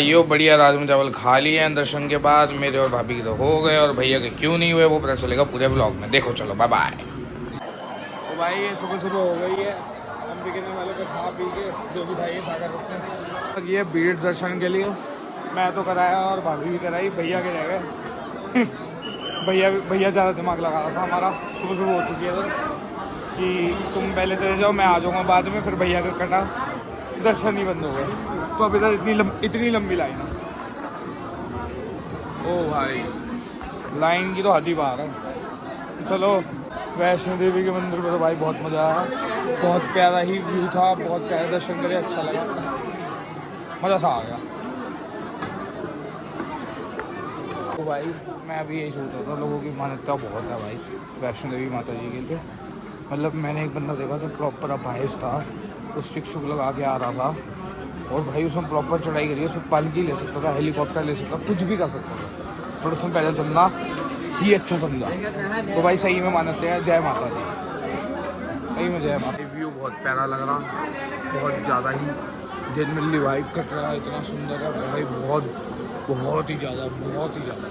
यो बढ़िया राजमा चावल खा लिए हैं दर्शन के बाद। मेरे और भाभी के तो हो गए, और भैया के क्यों नहीं हुए वो पता चलेगा पूरे ब्लॉग में। देखो चलो बाय बाय। तो भाई ये सुबह सुबह हो गई है, हम भी कहने वाले को खा पी के जो भी भाई सागर रखते हैं। ये भीड़ दर्शन के लिए मैं तो कराया और भाभी भी कराई, भैया के रह गए। भैया ज़्यादा दिमाग लगा रहा था हमारा। सुबह सुबह हो चुकी है तो कि तुम पहले चले जाओ, मैं आ जाऊँगा बाद में। फिर भैया का कटा, दर्शन ही बंद हो गए। तो अब इधर इतनी लंबी लाइन है। ओ भाई लाइन की तो हद ही बाहर है। चलो वैष्णो देवी के मंदिर में तो भाई बहुत मज़ा आया, बहुत प्यारा ही व्यू था, बहुत प्यारा दर्शन करे, अच्छा लगा, मज़ा सा आ गया। तो भाई मैं अभी यही सोच रहा था, लोगों की मान्यता बहुत है भाई वैष्णो देवी माता जी के लिए। मतलब मैंने एक बंदा देखा जो प्रॉपर अपाहिज था, तो स्टिक शुक लगा के आ रहा था, और भाई उसमें प्रॉपर चढ़ाई करी है। उसमें पालकी ले सकता था, हेलीकॉप्टर ले सकता था, कुछ भी कर सकता था, पर उसमें पैदल चलना ही अच्छा समझा। तो भाई सही में मानते हैं, जय माता दी, सही में जय माता। व्यू बहुत प्यारा लग रहा, बहुत ज़्यादा ही जेनरली वाइब कट रहा है, इतना सुंदर है भाई, बहुत ही ज़्यादा, बहुत ही ज़्यादा।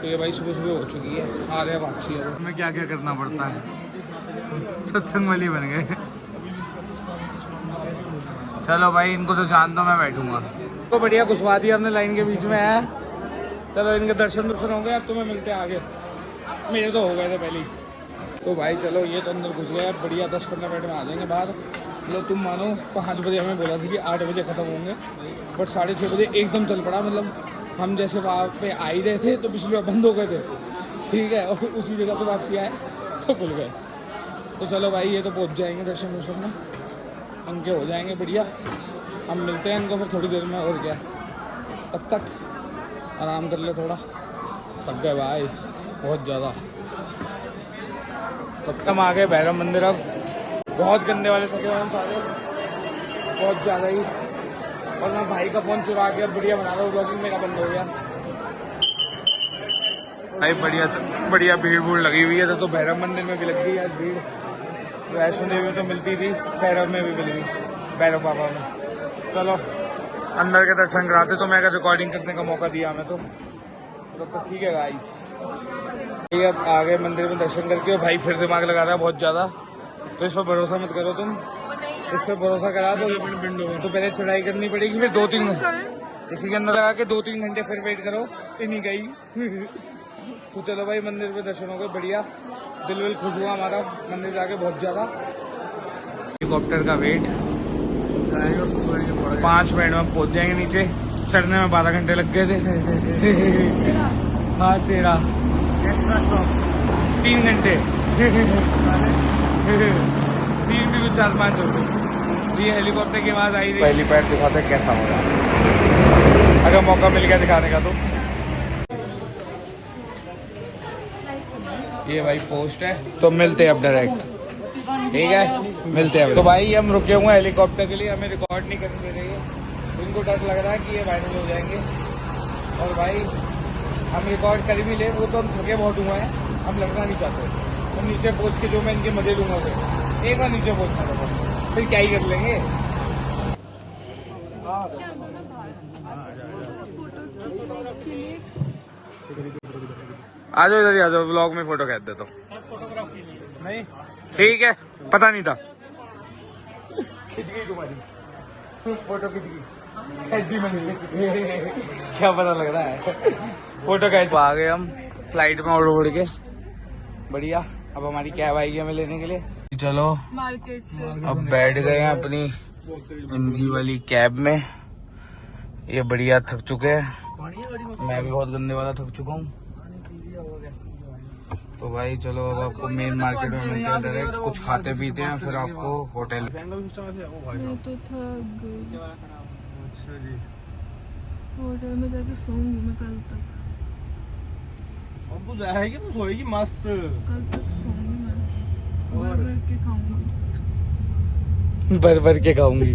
तो ये भाई सुबह सुबह हो चुकी है, आ रहे हैं वापसी। है हमें क्या क्या करना पड़ता है, सत्संग वाली बन गए। चलो भाई इनको तो जान दो, मैं बैठूंगा। तो बढ़िया घुसवा दिया हमने लाइन के बीच में है। चलो इनके दर्शन हो गए, अब तुम्हें मिलते हैं आगे। मेरे तो हो गए थे पहले ही। तो भाई चलो ये तो अंदर घुस गया, बढ़िया 10-15 मिनट में आ जाएंगे बाहर। मतलब तुम मानो 5 बजे हमें बोला था कि 8 बजे ख़त्म होंगे, बट 6:30 बजे एकदम चल पड़ा। मतलब हम जैसे वहाँ पे आ ही रहे थे तो पिछले बार बंद हो गए थे, ठीक है, और उसी जगह पर वापसी आए तो खुल गए। तो चलो भाई ये तो पहुँच जाएंगे दर्शन में, उनके हो जाएंगे बढ़िया। हम मिलते हैं इनको फिर थोड़ी देर में, और क्या, तब तक आराम कर ले थोड़ा, थक गए भाई बहुत ज़्यादा। तब हम आ गए भैरव मंदिर। अब बहुत गंदे वाले थके हुए हम सारे, बहुत ज़्यादा ही। और मैं भाई का फ़ोन चुरा के अब बढ़िया बना रहा हूँ, ब्लॉगिंग मेरा बंद हो गया भाई। बढ़िया भीड़ भूड़ लगी हुई है, तो भैरव मंदिर में भी लग गई आज भीड़। वैष्णो देवी में तो मिलती थी, भैरव में भी मिल गई, भैरव बाबा में। चलो अंदर के दर्शन कराते, तो मैं अगर रिकॉर्डिंग करने का मौका दिया हमें तो ठीक है गाइस। अब आ गए मंदिर में दर्शन करके, भाई फिर दिमाग लगा रहा है बहुत ज़्यादा। तो इस पर भरोसा मत करो तुम, इस पर भरोसा करा तो पहले चढ़ाई करनी पड़ेगी, फिर 2-3 इसी के अंदर लगा के 2-3 घंटे फिर वेट करो, नहीं गई। तो चलो भाई मंदिर में दर्शन हो गए बढ़िया, दिल विल खुश हुआ हमारा मंदिर जाके बहुत ज़्यादा। हेलीकॉप्टर का वेट, 5 मिनट में पहुंच जाएंगे नीचे। चढ़ने में 12 घंटे लग गए थे। हाँ तेरा एक्स्ट्रा स्टॉप्स 3 घंटे 3 भी 4-5 हो गए। ये हेलीकॉप्टर की आवाज़ आई थी। पहली पैर दिखाते कैसा होगा, अगर मौका मिल गया दिखाने का तो। ये भाई पोस्ट है, तो मिलते हैं अब डायरेक्ट, ठीक है मिलते हैं। तो भाई हम रुके हुए हैं हेलीकॉप्टर के लिए, हमें रिकॉर्ड नहीं करने दे रही है। इनको डर लग रहा है कि ये वायरल हो जाएंगे, और भाई हम रिकॉर्ड कर भी ले, वो तो हम थके बहुत हुए हैं, हम लगना नहीं चाहते। तो नीचे पहुँच के जो मैं इनके मजे लूँगा, एक बार नीचे पहुँचना था बस, फिर क्या ही कर लेंगे। आ जाओ इधर ही आ जाओ, ब्लॉग में फोटो खींच दे तो नहीं, ठीक है, पता नहीं था। खिंच गई तुम्हारी फोटो, खिंच गई क्या पता लग रहा है फोटो खींच। आ गए हम फ्लाइट में उड़ के बढ़िया। अब हमारी कैब आएगी हमें लेने के लिए। चलो मार्केट से अब बैठ गए हैं अपनी MG वाली कैब में। ये बढ़िया थक चुके हैं, मैं भी बहुत गंदे वाला थक चुका हूँ। तो भाई चलो अब आपको मेन मार्केट में मिलते हैं डायरेक्ट, कुछ खाते पीते हैं, फिर आपको होटल। मैं तो थक गई, होटल में जाके सोऊंगी मैं कल तक। अब तो जाएगी तो सोएगी मस्त, कल तक सोऊंगी मैं, भर भर के खाऊंगी, भर भर के खाऊंगी।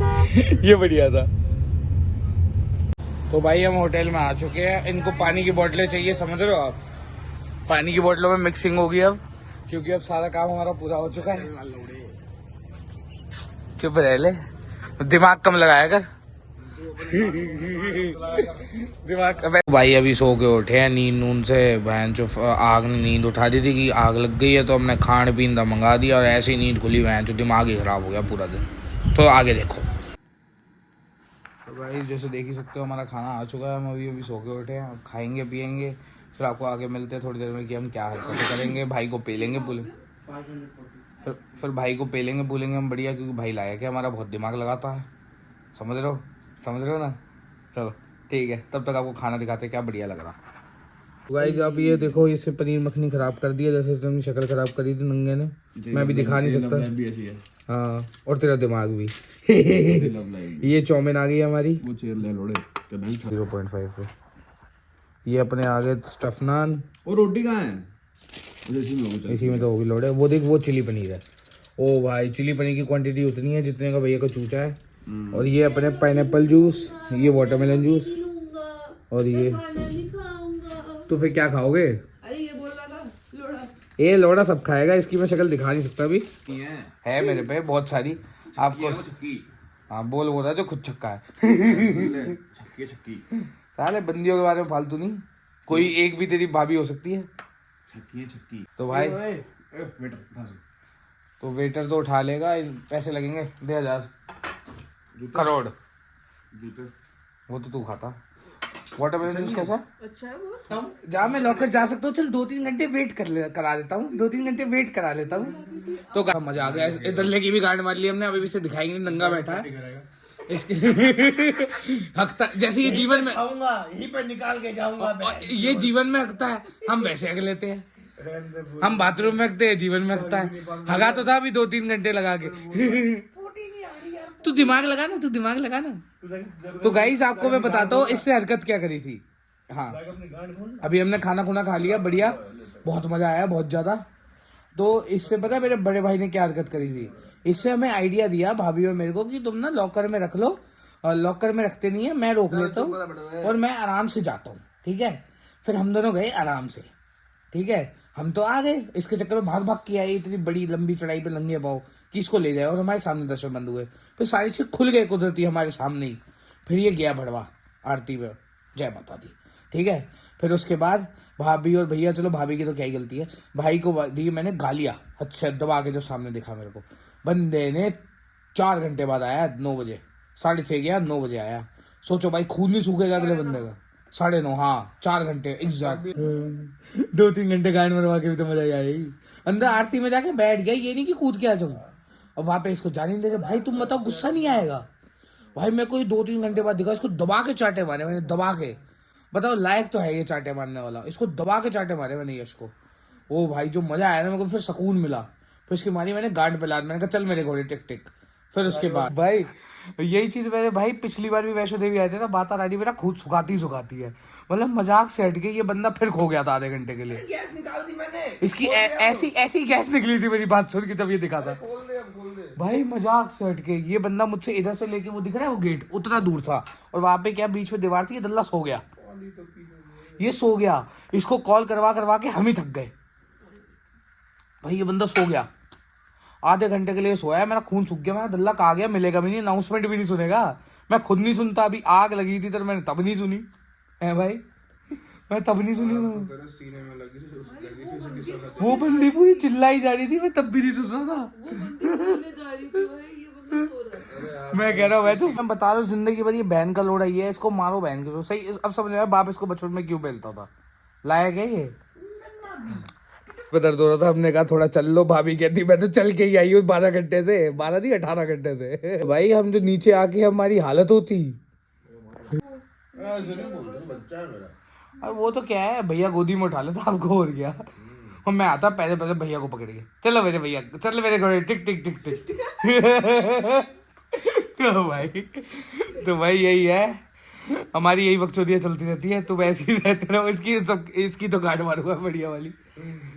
ये बढ़िया था। तो भाई हम होटल में आ चुके हैं। इनको पानी की बोतलें चाहिए, समझ रहे हो आप, पानी की बोतलों में मिक्सिंग होगी अब, क्योंकि अब सारा काम हमारा पूरा हो चुका है। चुप रह ले, दिमाग कम लगाया कर। दिमाग भाई अभी सो के उठे हैं नींद नून से। बहन जो आग ने नींद उठा दी थी कि आग लग गई है, तो हमने खान पीन मंगा दिया और ऐसी नींद खुली बहन जो दिमाग ही खराब हो गया पूरा दिन। तो आगे देखो। तो भाई जैसे देख ही सकते हो हमारा खाना आ चुका है। हम अभी सो के उठे हैं, अब खाएंगे पियेंगे, फिर आपको आगे मिलते हैं थोड़ी देर में कि हम क्या हरकतें करेंगे। भाई को पेलेंगे फिर भाई को पेलेंगे बोलेंगे हम बढ़िया, क्योंकि भाई लायक है हमारा, बहुत दिमाग लगाता है। समझ रहे हो ना। चलो ठीक है, तब तक आपको खाना दिखाते क्या बढ़िया लग रहा। गाइस आप ये देखो, इससे पनीर मखनी खराब कर दिया, जैसे इसने शक्ल खराब करी थी नंगे ने। मैं भी दिखा नहीं सकता। हाँ, और तेरा दिमाग भी। ये चौमिन आ गई हमारी, वो चेयर ले लोड़े 0.5 पे। ये अपने आगे स्टफ नान और रोटी कहाँ है? इसी में तो होगी लोड़े। वो देख, वो चिली पनीर है। ओ भाई, चिली पनीर की क्वांटिटी उतनी है जितने का भैया का चूचा है। और ये अपने पाइनएप्पल जूस, ये वाटरमेलन जूस, और ये तो फिर क्या खाओगे? अरे ये बोल रहा था लोड़ा। ये लोड़ा सब खाएगा, इसकी मैं शक्ल दिखा नहीं सकता अभी। है मेरे पे बहुत सारी आपको। हाँ बोल रहा जो खुद छक्का है। छक्की साले बंदियों के बारे में फालतू नहीं, कोई एक भी तेरी भाभी हो सकती है। छक्की तो भाई वेटर तो वेटर तो उठा लेगा, पैसे लगेंगे 1000 करोड़। जूते वो तो तू खाता। वाटरमेलन जूस कैसा? अच्छा है वो। जा मैं लौटकर जा सकता हूँ, चल 2-3 घंटे वेट करा देता हूँ, 2-3 घंटे वेट करा लेता हूँ। तो मजा आ गया। इस दल्ले की भी गांड मार ली हमने, अभी इसे दिखाएंगे नहीं, नंगा बैठा है इसके। हकता जैसे ये जीवन में आऊंगा यहीं पर निकाल के जाऊंगा। ये जीवन में हकता है, हम वैसे हक लेते हैं। हम बाथरूम में हकते हैं, जीवन में हकता है। हगा तो था अभी 2-3 घंटे लगा के। तू दिमाग लगा ना। तो गाइस आपको मैं बताता हूँ इससे हरकत क्या करी थी। हाँ, अभी हमने खाना खुना खा लिया बढ़िया, बहुत मजा आया, बहुत ज्यादा। तो इससे पता है मेरे बड़े भाई ने क्या हरकत करी थी। इससे हमें आइडिया दिया भाभी और मेरे को कि तुम ना लॉकर में रख लो, और लॉकर में रखते नहीं है, मैं रोक लेता हूँ और मैं आराम से जाता हूँ। ठीक है, फिर हम दोनों गए आराम से। ठीक है, हम तो आ गए, इसके चक्कर में भाग भाग के आए इतनी बड़ी लंबी चढ़ाई पे नंगे पाँव कि इसको ले जाए, और हमारे सामने दर्शन बंद हुए। फिर सारी चीज खुल गए कुदरती हमारे सामने ही। फिर ये गया भड़वा आरती में, जय माता दी। ठीक है, फिर उसके बाद भाभी और भैया, चलो भाभी की तो क्या ही गलती है, भाई को दी मैंने गालियां अच्छा दबा के। जब सामने देखा मेरे को बंदे ने, 4 घंटे बाद आया, 9 बजे, 6:30 गया, 9 बजे आया। सोचो भाई, खून नहीं सूखेगा अगले बंदे का। 9:30, हाँ 4 घंटे एग्जैक्ट। 2-3 घंटे गांड मरवा के भी तो मजा ही आई। अंदर आरती में जाके बैठ गया, ये नहीं कि कूद के आ जाऊं। और वहां पे इसको जाने दे रहे। भाई तुम बताओ, गुस्सा नहीं आएगा? भाई मैं कोई 2-3 घंटे बाद दिखा, इसको दबा के चाटे मारे मैंने, दबा के। बताओ लायक तो है ये चाटे मारने वाला, इसको दबा के चाटे मारे मैंने यश को। ओ भाई जो मजा आया ना मेरे को, फिर सुकून मिला। फिर इसकी मारी मैंने गांड पे लाद, मैंने कहा चल मेरे घोड़े टिक टिक। फिर उसके बाद भाई यही चीज मैंने, भाई पिछली बार भी वैष्णो देवी आए थे ना, माता रानी मेरा खुद सुखाती है। मतलब मजाक से हट के ये बंदा फिर खो गया था आधे घंटे के लिए। गैस निकाल दी मैंने, इसकी ऐसी गैस निकली थी मेरी बात सुन के, तब ये दिखा था। खोल दे। भाई मजाक से हट के ये बंदा मुझसे इधर से लेके, वो दिख रहा है वो गेट उतना दूर था, और वहां पे क्या बीच में दीवार थी, ये दल्ला सो गया। ये सो गया, इसको कॉल करवा के हम ही थक गए। भाई ये बंदा सो गया, आधे घंटे के लिए सोया, मेरा खून सूख गया। मेरा दल्ला कहा गया, मिलेगा भी नहीं, अनाउंसमेंट भी नहीं सुनेगा। मैं खुद नहीं सुनता, अभी आग लगी थी तो मैंने तब नहीं सुनी है भाई, मैं तब नहीं सुनी। सीने में लगी थी वो बंदी पूरी चिल्लाई जा रही थी, मैं तब भी नहीं सुन रहा था। वो बंदी बोले जा रही थी भाई, ये बंदा सो रहा है। मैं कह रहा हूँ वैसे मैं बता रहा हूँ, जिंदगी भर ये बहन का लोड़ा ही है, इसको मारो बहन के। तो सही अब समझ आया बाप इसको बचपन में क्यों पहलता था, लायक है ये। दर्द हो रहा था, हमने कहा थोड़ा चल लो। भाभी कहती मैं तो चल के ही आई हूँ 12 घंटे से, 12 नहीं 18 घंटे से। भाई हम जो नीचे आके हमारी हालत होती। बच्चा है मेरा। अब वो तो क्या है, भैया गोदी में उठा लेता आपको, और क्या। और मैं आता पहले भैया को पकड़ के, चलो मेरे भैया, चल मेरे घोड़े टिक टिक टिक टिक। तो भाई यही है हमारी, यही बकचोदियाँ चलती रहती है। तुम ऐसे ही रहते रहो, इसकी तो गांड मारूंगा बढ़िया वाली।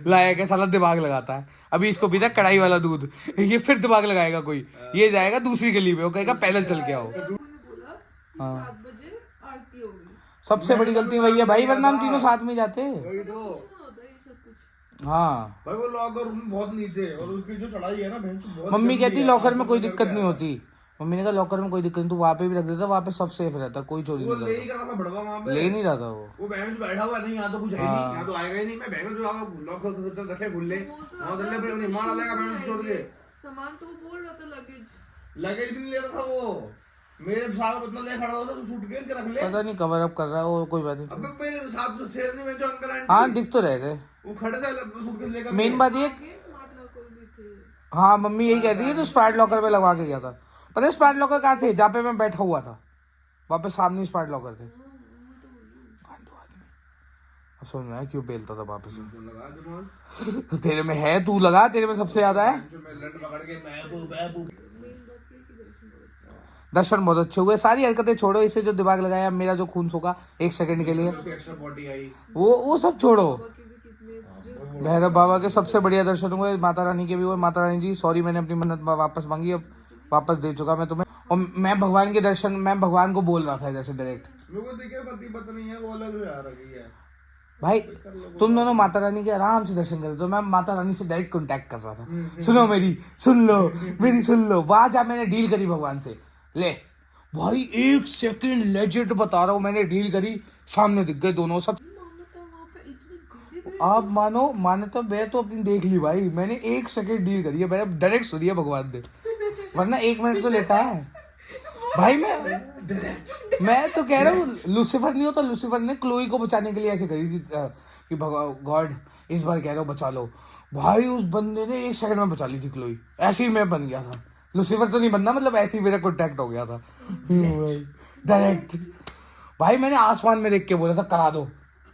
लायक है साला, दिमाग लगाता है। अभी इसको पीता कढ़ाई वाला दूध, ये फिर दिमाग लगाएगा कोई, ये जाएगा दूसरी गली में, वो कहेगा पैदल चल के आओ। बोला 7 बजे आरती होगी। सबसे बड़ी गलती वही है भाई, वरना हम तीनों साथ में जाते। वही तो होता है ये सब कुछ। हाँ भाई, वो लॉकर रूम बहुत नीचे है, और उसकी जो चढ़ाई है ना बहन, बहुत मम्मी कहती लॉकर में कोई दिक्कत नहीं होती, मम्मी ने कहा लॉकर में कोई दिक्कत नहीं, तू वहाँ पे भी रख देता, वहाँ पे सब सेफ रहता, कोई चोरी वो नहीं ले ही करता। कर रहा था बड़वा वहाँ पे। ले नहीं रहा था वो बैंक से बैठा हुआ नहीं, यहाँ तो कुछ है नहीं, यहाँ तो आएगा ही नहीं। मैं बैंक जो आगा लॉक रखे खुले वहाँ चल ले अपनी मार डालेगा बैंक छोड़ के। सामान तो वो बोल रहा था लगेज लगेज भी नहीं ले रहा था वो, मेरे साथ इतना ले खड़ा होता तो सूटकेस के रख ले। पता नहीं कवर अप कर रहा है वो, कोई बात नहीं। अबे मेरे साथ तो थे नहीं, मैं जो अंकल आंटी हाँ दिख तो रहे थे। वो खड़े थे सूटकेस लेकर। मेन बात ये, स्मार्ट लॉकर भी थे। हाँ मम्मी यही कहती है तो स्मार्ट लॉकर पे लगवा के गया था। पता है स्मार्ट लॉकर कहाँ थे, जहाँ पे मैं बैठा हुआ था वहाँ पे सामने स्मार्ट लॉकर थे। गांडू आदमी। अब समझ में आया क्यों बेलता था वापस से। लगा दिमाग तो तेरे में है, तू लगा, तेरे में सबसे ज्यादा है। जो मैं लट पकड़ के महबूब दर्शन बहुत अच्छे हुए, सारी हरकतें छोड़ो, इससे जो दिमाग लगाया, मेरा जो खून सूखा 1 सेकंड के लिए, उसकी एक्स्ट्रा बॉडी आई। वो सब छोड़ो। बाकी भी कितने भैरव बाबा के सबसे बढ़िया दर्शन हुए, माता रानी के भी हुए। माता रानी जी सॉरी, मैंने अपनी मन्नत वापस मांगी, अब वापस दे चुका मैं तुम्हें। और मैं भगवान के दर्शन, मैं भगवान को बोल रहा था जैसे डायरेक्ट, मेरे को देखिए पति पत्नी है वो अलग आ रही है भाई तुम दोनों माता रानी के आराम से दर्शन कर, तो मैं माता रानी से डायरेक्ट कांटेक्ट कर रहा था। सुनो मेरी, सुन लो मेरी, सुन लो। वहां जा मैंने डील करी भगवान से, ले भाई 1 सेकंड लेजिट बता रहा हूँ, मैंने डील करी, सामने दिख गए दोनों सब। मानो था वहाँ पे इतनी गाड़ी आप मानो माने तो मैं तो अपनी देख ली भाई, मैंने 1 सेकंड डील करी है, मैंने डायरेक्ट सुनी है भगवान ने, वरना 1 मिनट तो लेता है भाई। मैं तो कह रहा हूँ लूसीफर नहीं होता, लूसीफर ने क्लोई को बचाने के लिए ऐसे करी थी कि गॉड इस बार कह रहा हूँ बचा लो, भाई उस बंदे ने 1 सेकंड में बचा ली थी क्लोई। ऐसे ही मैं बन गया था, लूसीफर तो नहीं बनना, मतलब ऐसे ही मेरा कॉन्टैक्ट हो गया था डायरेक्ट। भाई मैंने आसमान में देख के बोला था करा दो,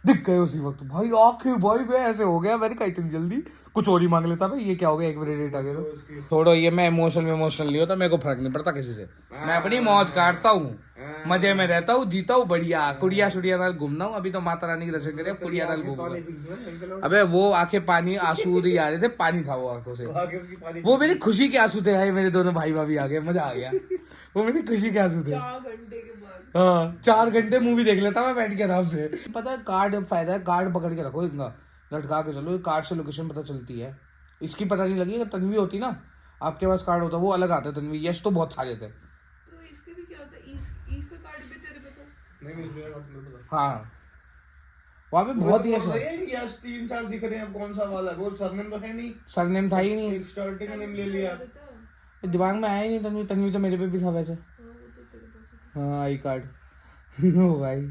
दिख गए उसी वक्त भाई आंखें, भाई मैं ऐसे हो गया, मैंने कहा इतनी जल्दी कुछ और ही मांग लेता भाई, ये क्या हो गया 1 मिनट लेट आ गया तो। छोड़ो ये, मैं इमोशनल नहीं होता, मेरे को फर्क नहीं पड़ता किसी से, मैं अपनी मौज काटता हूँ, मजे में रहता हूँ, जीता हूँ बढ़िया, कुड़िया शुड़िया नाल घूमना हूँ। अभी तो माता रानी के दर्शन करे, कुड़िया नाल घूमना। अबे वो आंखें पानी आंसू ही आ रहे थे, पानी था वो आंखों से, वो मेरी खुशी के आंसू थे। भाई मेरे दोनों भाई भाभी आ गए, मजा आ गया, वो मेरी खुशी के आंसू थे। 4 घंटे के बाद हाँ 4 घंटे मूवी देख लेता मैं बैठ के आराम से। पता है कार्ड फायदा है, कार्ड पकड़ के रखो, इतना लटका के चलो, कार्ड से लोकेशन पता चलती है। इसकी पता नहीं लगी, अगर तन्वी होती ना, आपके पास कार्ड होता वो अलग आता है। तन्वी यश तो बहुत सारे थे। तो इसके भी क्या होता है, ईद का कार्ड भी तेरे पे था? नहीं हाँ वहाँ पे बहुत ही अच्छा, 3-4 दिख रहे हैं, अब कौन सा वाला, वो सरनेम तो है नहीं, सरनेम था ही नहीं, एक स्टार्टिंग का नेम ले लिया। दिमाग में आया ही नहीं तन्वी। तन्वी तो मेरे पे भी था वैसे। हाँ वो तो तेरे पास है। हाँ आई कार्ड ओ भाई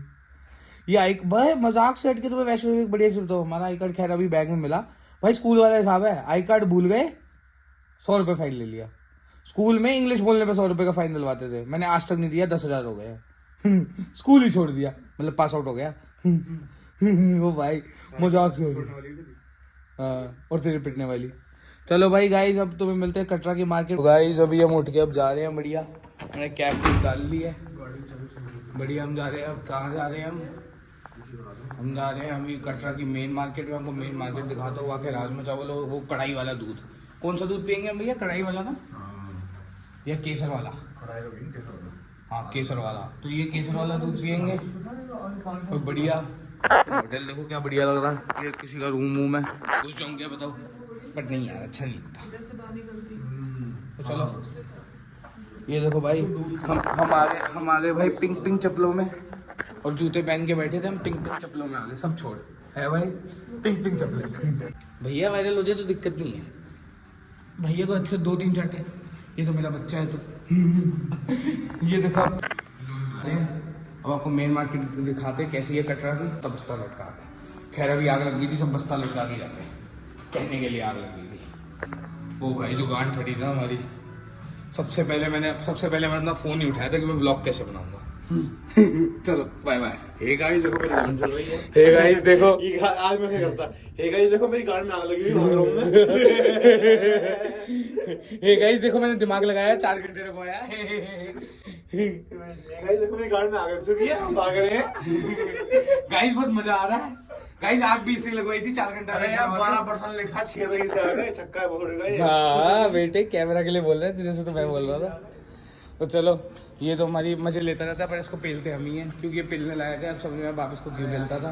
ये आई भाई मजाक से हट के तुम्हें वैसे एक बढ़िया चीज, तो हमारा आई कार्ड खैर अभी बैग में मिला भाई, स्कूल वाला हिसाब है। आई कार्ड भूल गए, 100 रुपये फाइन ले लिया। स्कूल में इंग्लिश बोलने पे 100 रुपये का फाइन दिलवाते थे, मैंने आज तक नहीं दिया, 10,000 हो गए स्कूल ही छोड़ दिया, मतलब पास आउट हो गया वो भाई मजाक से हो गया। हाँ और तेरे पिटने वाली। चलो भाई गाइस अब तुम्हें मिलते हैं कटरा की मार्केट। गाइस अभी हम उठ के अब जा रहे हैं, बढ़िया मैंने कैब डाल ली है, बढ़िया हम जा रहे हैं। अब कहाँ जा रहे हैं हम जा रहे हैं अभी कटरा की मेन मार्केट में। हमको मेन मार्केट दिखाता हूँ, वहाँ के राजमा चावल और वो कढ़ाई वाला दूध। कौन सा दूध पियेंगे हम भैया, कढ़ाई वाला ना या केसर वाला? हाँ केसर वाला, तो ये केसर वाला दूध पियेंगे और बढ़िया। होटल देखो क्या बढ़िया लग रहा है, ये किसी का रूम वूम है, घुस जाऊँ क्या बताओ, बट नहीं यार अच्छा नहीं लगता। इधर से बाहर निकलती तो चलो ये देखो भाई हम आ गए भाई पिंक चप्पलों में, और जूते पहन के बैठे थे हम, पिंक चप्पलों में आ गए, सब छोड़ है भाई पिंक चप्पलें। भैया वायरल हो जाए तो दिक्कत नहीं है, भैया को अच्छे 2-3 चाटे। ये तो मेरा बच्चा है तो ये देखो अब आपको मेन मार्केट दिखाते कैसे ये कटरा की। सब बस्ता लटका के, खैर अभी आग लग गई थी, सब बस्ता लटका के जाते हैं, कहने के लिए आग लग गई थी। वो भाई जो गांठ फटी था हमारी, सबसे पहले मैंने अपना फ़ोन ही उठाया था कि मैं व्लॉग कैसे बनाऊंगा। चलो बाय बाय। हे गाइस देखो मेरी गांड चल रही है, हे गाइस देखो ये आज मैं क्या करता, हे गाइस देखो मेरी गांड में आग लगी हुई बाथरूम में हे गाइस देखो मैंने दिमाग लगाया, 4 घंटे रखवाया। हे गाइस देखो मेरी गांड में आग लग चुकी है, हम भाग रहे हैं। गाइस बहुत मजा आ रहा है। गाइस आग भी इसलिए लगवाई थी 4 घंटा। अरे यार 12% लिखा 6 बजे से आ गए, छक्का पकड़ गए। हाँ बेटे कैमरा के लिए बोल रहे हैं, तुझे से तो मैं बोल रहा था। तो चलो ये तो हमारी मजे लेता रहता है, पर इसको पेलते हम ही हैं क्योंकि ये पेलने लायक है। अब समझ में वापस को क्यों पेलता था।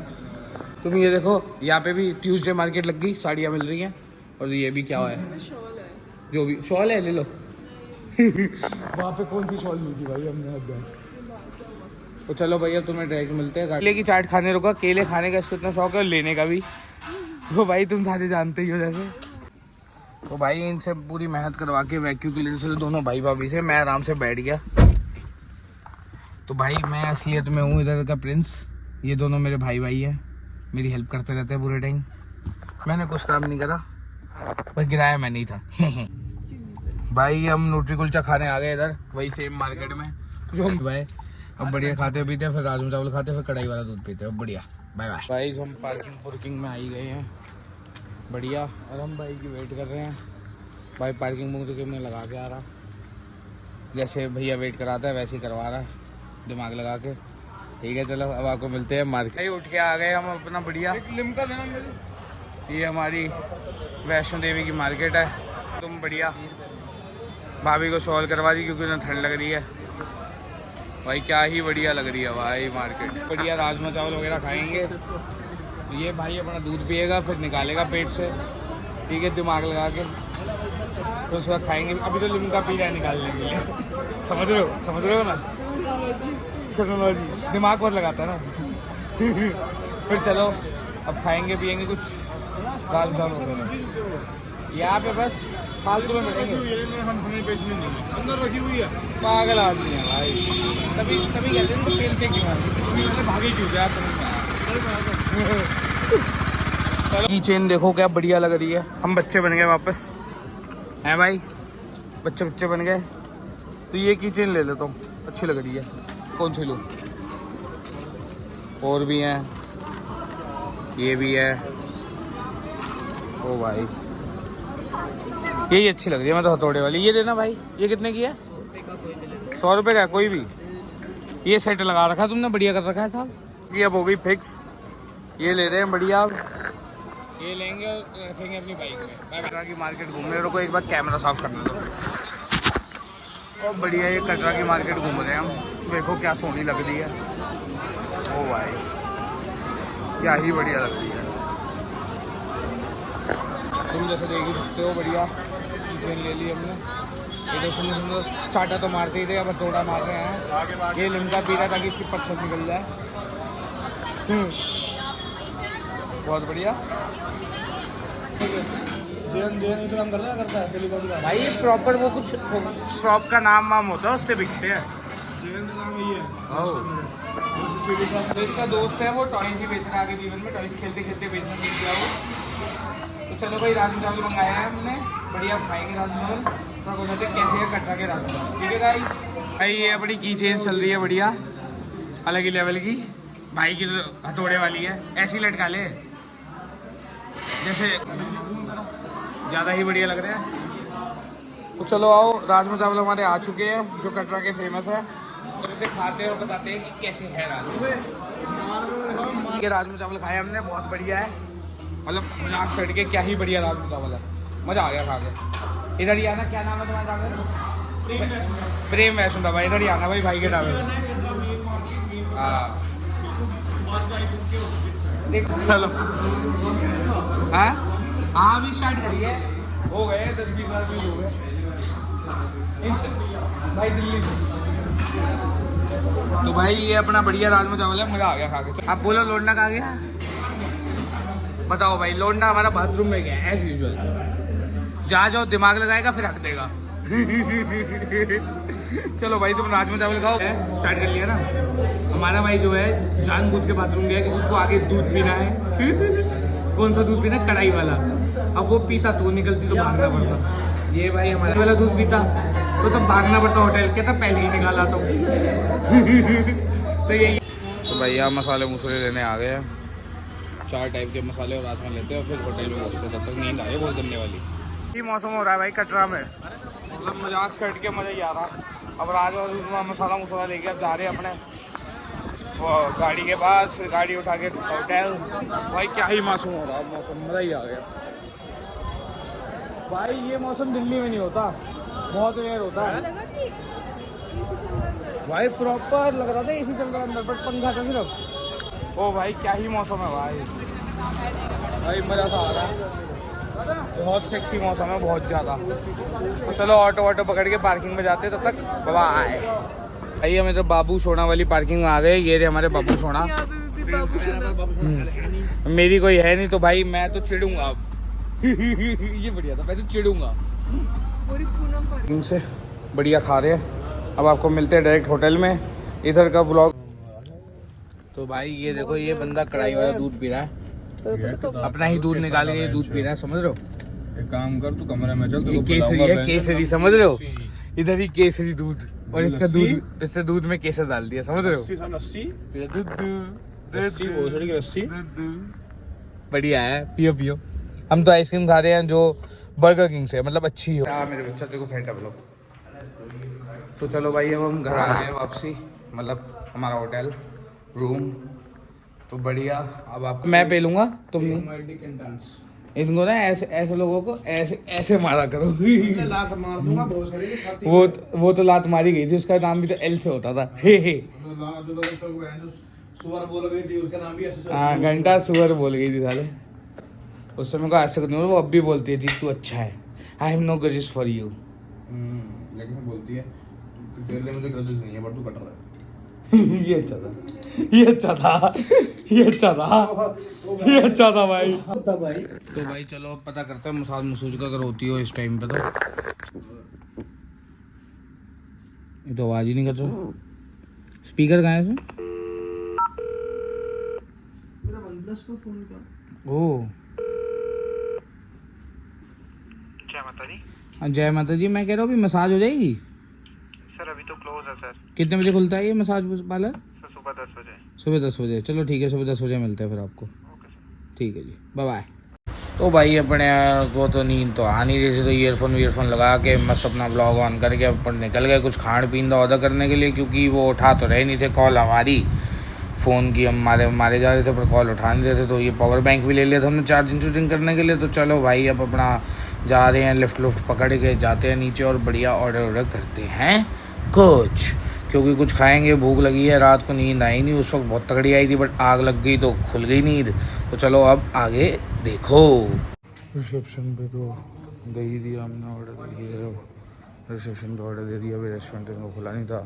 तुम ये देखो यहाँ पे भी ट्यूसडे मार्केट लग गई, साड़ियाँ मिल रही हैं। और ये भी क्या है, शॉल है, जो भी शॉल है ले लो, वहाँ पे कौन सी शॉल ली थी भाई हमने अब? तो चलो भैया तुम्हें डायरेक्ट मिलते हैं। केले की चाट खाने रुका, केले खाने का इसको इतना शौक है और लेने का भी। तो भाई तुम सारे जानते ही हो जैसे। तो भाई इनसे पूरी मेहनत करवा के वैक्यूम क्लीनर से दोनों भाई भाभी से मैं आराम से बैठ गया। तो भाई मैं असलियत में हूँ इधर का प्रिंस, ये दोनों मेरे भाई भाई हैं, मेरी हेल्प करते रहते हैं पूरे टाइम। मैंने कुछ काम नहीं करा, पर गिराया मैं नहीं था। भाई हम न्यूट्री कुलचा खाने आ गए इधर, वही सेम मार्केट में जो हम भाई अब बढ़िया खाते पीते हैं, फिर राजमा चावल खाते हैं, फिर कढ़ाई वाला दूध पीते हैं। अब बढ़िया बाय बाय। भाई हम पार्किंग में आ ही गए हैं बढ़िया, और हम भाई की वेट कर रहे हैं। भाई पार्किंग में लगा के आ रहा, जैसे भैया वेट कराता है वैसे ही करवा रहा है, दिमाग लगा के। ठीक है चलो अब आपको मिलते हैं मार्केट। उठ के आ गए हम अपना बढ़िया। लिम्का देना मुझे। ये हमारी वैष्णो देवी की मार्केट है। तुम बढ़िया भाभी को शॉल करवा दी क्योंकि उन्हें ठंड लग रही है। भाई क्या ही बढ़िया लग रही है भाई मार्केट। बढ़िया राजमा चावल वगैरह खाएंगे। ये भाई अपना दूध पिएगा फिर निकालेगा पेट से, ठीक है, दिमाग लगा के, तो उसके बाद खाएंगे। अभी तो लिम्का पी रहा है निकालने के लिए। समझ रहे हो ना, टेक्नोलॉजी दिमाग पर लगाता है ना। फिर चलो अब खाएंगे पिएंगे कुछ दाल चावल वगैरह। यहाँ पे बस फालतू में मिलेंगे। अंदर रखी हुई है, पागल आदमी है भाई। तभी कहते हैं पेलते क्यों, भागे क्यों जा। की चेन देखो क्या बढ़िया लग रही है। हम बच्चे बन गए वापस, हैं भाई, बच्चे बन गए। तो ये की चेन ले लेता हूँ, अच्छी लग रही है। कौन सी लूँ? और भी हैं, ये भी है। ओ भाई यही अच्छी लग रही है, मैं तो हथौड़े वाली। ये देना भाई। ये कितने की है? 100 रुपये का है कोई भी। ये सेट लगा रखा है तुमने, बढ़िया कर रखा है साहब। ये अब हो गई फिक्स, ये ले रहे हैं बढ़िया। अब ये लेंगे और रखेंगे अपनी बाइक में। कटरा की मार्केट घूम रहे को, एक बार कैमरा साफ करना दो। और बढ़िया ये कटरा की मार्केट घूम रहे हैं हम। देखो क्या सोहनी लग रही है। ओ भाई क्या ही बढ़िया लग रही है। तुम जैसे देख ही सकते हो, बढ़िया किचन ले ली हमने। ये तो सुंदर चाटा तो मारते ही थे, अब थोड़ा मार रहे हैं। ये लिम्का पी रहा ताकि इसकी पच्छत निकल जाए। बहुत बढ़िया। करता है भाई, ये प्रॉपर वो कुछ शॉप का नाम वाम होता है, उससे बिकते हैं। तो इसका दोस्त है, वो टॉयज ही बेच रहा है आगे जीवन में। टॉयज खेलते खेलते बेचना सीख गया वो। तो चलो भाई राजमा चावल मंगाया है हमने, बढ़िया खाएंगे राजमा चावल। तो बताते कैसे है कटरा के राजमा चावल। ठीक है गाइस। भाई ये अपनी की चेंज चल रही है बढ़िया, अलग ही लेवल की। भाई की तो हथौड़े वाली है, ऐसी लटका ले जैसे ज़्यादा ही बढ़िया लग रहा है। तो चलो आओ, राजमा चावल हमारे आ चुके हैं जो कटरा के फेमस है। तो इसे खाते हैं और बताते हैं कि कैसे है राजमा। ये राजमा चावल खाए हमने, बहुत बढ़िया है। मतलब मजाक सेट के क्या ही बढ़िया राजमा चावल है, मज़ा आ गया खा के। इधर ही आना, क्या नाम है तुम्हारा ढाबे? प्रेम वैष्णो ढाबा। इधर ही आना भाई के ढाबे। हाँ चलो हाँ अभी स्टार्ट करिए। हो गए 10-20 बार भी हो गए भाई दिल्ली से। तो भाई ये अपना बढ़िया राजमा चावल है, मज़ा आ गया खा के। आप बोलो लोंडा कहाँ गया? बताओ भाई। लोंडा हमारा बाथरूम में गया एज यूजुअल। जा जाओ, दिमाग लगाएगा फिर हक देगा। चलो भाई तुम राजमा चावल खाओ। स्टार्ट कर लिया ना। हमारा भाई जो है जानबूझ के बाथरूम गया कि उसको आगे दूध पीना है। कौन सा दूध पीना? कढ़ाई वाला। अब वो पीता तो निकलती तो भागना पड़ता। ये भाई हमारे वाला दूध पीता तो तब भागना पड़ता होटल, कहता पहले ही निकाला तो। तो यही। तो भैया मसाले मसूले लेने आ गए हैं। 4 टाइप के मसाले और राजमा लेते हैं और फिर होटल में पहुँचते। तब तक नींद आ रही है बहुत गंदे वाली। ये मौसम हो रहा है भाई कटरा में, मतलब मजाक सेट के मज़ा ही आ रहा। अब राजमा मसाला मसाला लेके अब जा रहे हैं अपने वो गाड़ी के पास, फिर गाड़ी उठा के होटल। भाई क्या ही मौसम हो रहा है, मौसम मज़ा ही आ गया भाई। ये मौसम दिल्ली में नहीं होता, बहुत रेयर होता है भाई। प्रॉपर लग रहा था एसी चल रहा है अंदर, बट पंखा था सिर्फ। ओ भाई क्या ही मौसम है भाई, भाई मज़ा सा आ रहा है। बहुत सेक्सी मौसम है, बहुत ज़्यादा। तो चलो ऑटो पकड़ के पार्किंग में जाते हैं, तब तक बाय। भाई हम इधर बाबू सोना वाली पार्किंग में आ गए। ये रहे हमारे बाबू सोना। यहाँ पे भी बाबू सोना। मेरी कोई है नहीं तो भाई मैं तो चिढ़ूंगा अब। ये बढ़िया था, मैं तो चिढ़ूंगा। पूरी पूनम पर से बढ़िया खा रहे हैं। अब आपको मिलते हैं डायरेक्ट होटल में। इधर का व्लॉग। तो भाई ये देखो, ये बंदा कढ़ाई वाला दूध पी रहा है, अपना ही दूध निकाल के ये दूध पी रहा है, समझ रहे हो? एक काम कर, तू कमरे में चल, ये केसरी है, केसरी, समझ रहे हो? इधर ही केसरी दूध, और इसका दूध, इससे दूध में केसर डाल दिया, समझ रहे हो? बढ़िया है, पियो पियो। हम तो आइसक्रीम खा रहे हैं जो बर्गर किंग से, मतलब अच्छी हो। मेरे बच्चा तेरे को फेंटा ब्लॉग। तो चलो भाई अब हम घर आ गए वापसी, मतलब हमारा होटल रूम। तो बढ़िया। अब आप मैं पे लूंगा, तुम नहीं। इनको ना ऐसे लोगों को ऐसे मारा करो। लात मार दूंगा बहुत सारी। वो तो लात मारी गई थी, उसका नाम भी तो एल से होता था। सुअर बोल गई थी, उसका नाम भी ऐसे। हाँ, घंटा सुअर बोल गई थी साले। उस समय को ऐसे नहीं, वो अब भी बोलती है, जी तू अच्छा है, I have no grudges for you. लेकिन बोलती है तेरे लिए मुझे ग्रजेस नहीं है, बट तू कट रहा है। ये अच्छा था, ये अच्छा था, ये अच्छा था, ये अच्छा था भाई। तो भाई चलो अब पता करते हैं मसाज मसूज का अगर होती हो इस टाइम पे। तो ये तो आवाज ही नहीं कर रहा। स्पीकर कहाँ है इसमें? मेरा OnePlus का फोन का। ओ जय माता दी। हाँ, जय माता जी। मैं कह रहा हूँ अभी मसाज हो जाएगी? सर अभी तो क्लोज है सर। कितने बजे खुलता है ये मसाज पार्लर? सर सुबह 10 बजे। सुबह 10 बजे। चलो ठीक है, सुबह 10 बजे मिलते हैं फिर आपको। Okay sir. ठीक है जी, बाय बाय। तो भाई अपने को तो नींद तो आ नहीं रही थी, तो ईयरफोन लगा के मस्त अपना ब्लॉग ऑन करके अपन निकल गए कुछ खान पीन का ऑर्डर करने के लिए, क्योंकि वो उठा तो रहे नहीं थे कॉल हमारी फ़ोन की। हम मारे जा रहे थे पर कॉल उठा नहीं रहे थे। तो ये पावर बैंक भी ले लिया था हमने चार्जिंग करने के लिए। तो चलो भाई अब अपना जा रहे हैं, लिफ्ट पकड़ के जाते हैं नीचे और बढ़िया ऑर्डर करते हैं कुछ, क्योंकि कुछ खाएंगे, भूख लगी है। रात को नींद आई नहीं, उस वक्त बहुत तगड़ी आई थी, बट आग लग गई तो खुल गई नींद। तो चलो अब आगे देखो। रिसेप्शन पे तो दे ही दिया हमने ऑर्डर, रिसेप्शन पे ऑर्डर दे दिया। अभी रेस्टोरेंट इनको खुला नहीं था,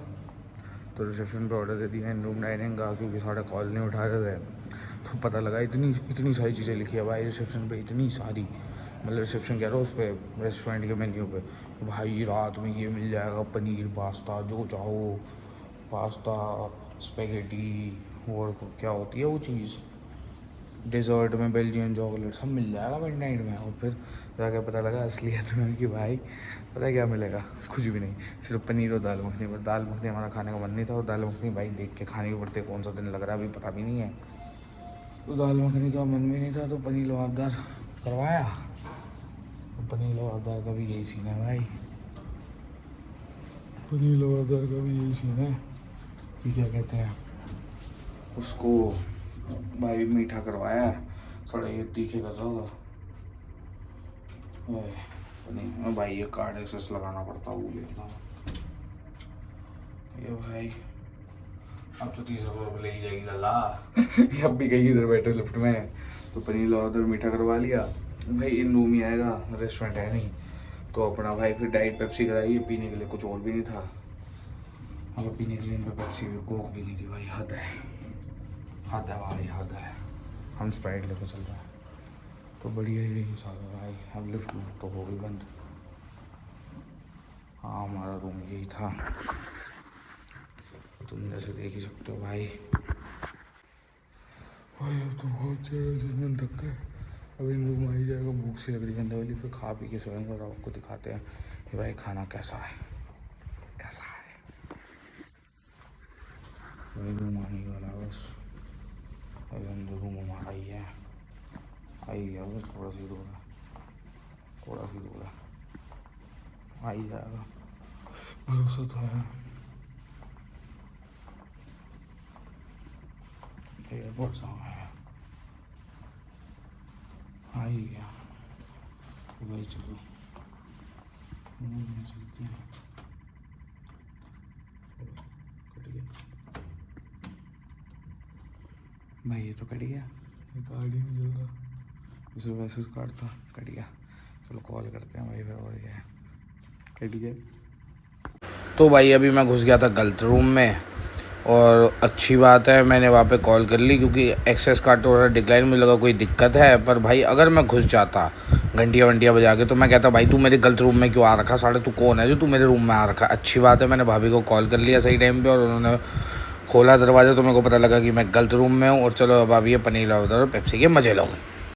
तो रिसेप्शन पे ऑर्डर दे दिया इन रूम डाइनिंग का, क्योंकि साढ़े कॉल नहीं उठा रहे थे। तो पता लगा इतनी सारी चीज़ें लिखी है भाई रिसेप्शन पे, इतनी सारी, मतलब रिसेप्शन कह रहा हूँ उस पर रेस्टोरेंट के मेन्यू पे। तो भाई रात में ये मिल जाएगा, पनीर पास्ता जो चाहो, पास्ता स्पेगेटी, और क्या होती है वो चीज़, डेजर्ट में बेल्जियन चॉकलेट, सब मिल जाएगा मिडनाइट में। और फिर जाकर पता लगा असलियत में कि भाई पता है क्या मिलेगा, कुछ भी नहीं, सिर्फ पनीर और दाल मखनी। पर दाल मखनी हमारा खाने का मन नहीं था, और दाल मखनी भाई देख के खानी भी पड़ती है, कौन सा दिन लग रहा है अभी पता भी नहीं है। तो दाल मखनी का मन भी नहीं था, तो पनीर लबाबदार करवाया। तो पनीर लबाबदार का भी यही सीन है भाई, पनीर लबाबदार का भी यही सीन है कि क्या कहते हैं उसको, भाई मीठा करवाया है, थोड़ा ये तीखे कर रहा था। नहीं भाई ये कार्ड एसेस लगाना पड़ता है, वो लेना। ये भाई अब तो 30 रुपये ले ही जाएगी लला। अब भी गई इधर बैठे लिफ्ट में, तो पनीर लो उधर मीठा करवा लिया। भाई इन रूम ही आएगा, रेस्टोरेंट है नहीं, तो अपना भाई फिर डाइट पेप्सी कराई। पीने के लिए कुछ और भी नहीं था, अब पीने के लिए इन पे पेप्सी भी, कोक भी नहीं थी भाई। हद है, हद है भाई, हद है। हम स्प्राइट लेकर चल रहे हैं, तो बढ़िया ही यही हिसाब है भाई। अब लिफ्ट तो हो गई बंद। हाँ हमारा रूम यही था, तुम जैसे देख ही सकते हो भाई। भाई अब तो बहुत जजमेंट तक है, अब इन रूम आ ही जाएगा। भूख सी लग रही है अंदर वाली, फिर खा पी के सोएंगे और आपको दिखाते हैं कि भाई खाना कैसा है, कैसा है। भाई रूम आने वाला बस, अभी अंदर रूम हमारा ही है, आई गया बस, थोड़ा सी दूर है, थोड़ा सी दूर है, आ ही जाएगा, भरोसा तो है। एयरपोर्ट से है, आ ही गया। तो भाई चलो चलते हैं। कट गया भाई, ये तो कट गया, ये कार्ड ही नहीं चल रहा, इसे वैसे कार्ड था, कट गया। चलो कॉल करते हैं भाई फिर, और क्या है। ठीक है तो भाई अभी मैं घुस गया था गलत रूम में, और अच्छी बात है मैंने वहाँ पे कॉल कर ली, क्योंकि एक्सेस कार्ड तो डिक्लाइन, मुझे लगा कोई दिक्कत है। पर भाई अगर मैं घुस जाता घंटियाँ वंटियाँ बजा के, तो मैं कहता भाई तू मेरे गलत रूम में क्यों आ रखा, साढ़े तू कौन है जो तू मेरे रूम में आ रखा। अच्छी बात है मैंने भाभी को कॉल कर लिया सही टाइम पे, और उन्होंने खोला दरवाज़ा, तो मेरे को पता लगा कि मैं गलत रूम में हूँ। और चलो अब आप ये पनीर लाओ और पेप्सी के मज़े लो।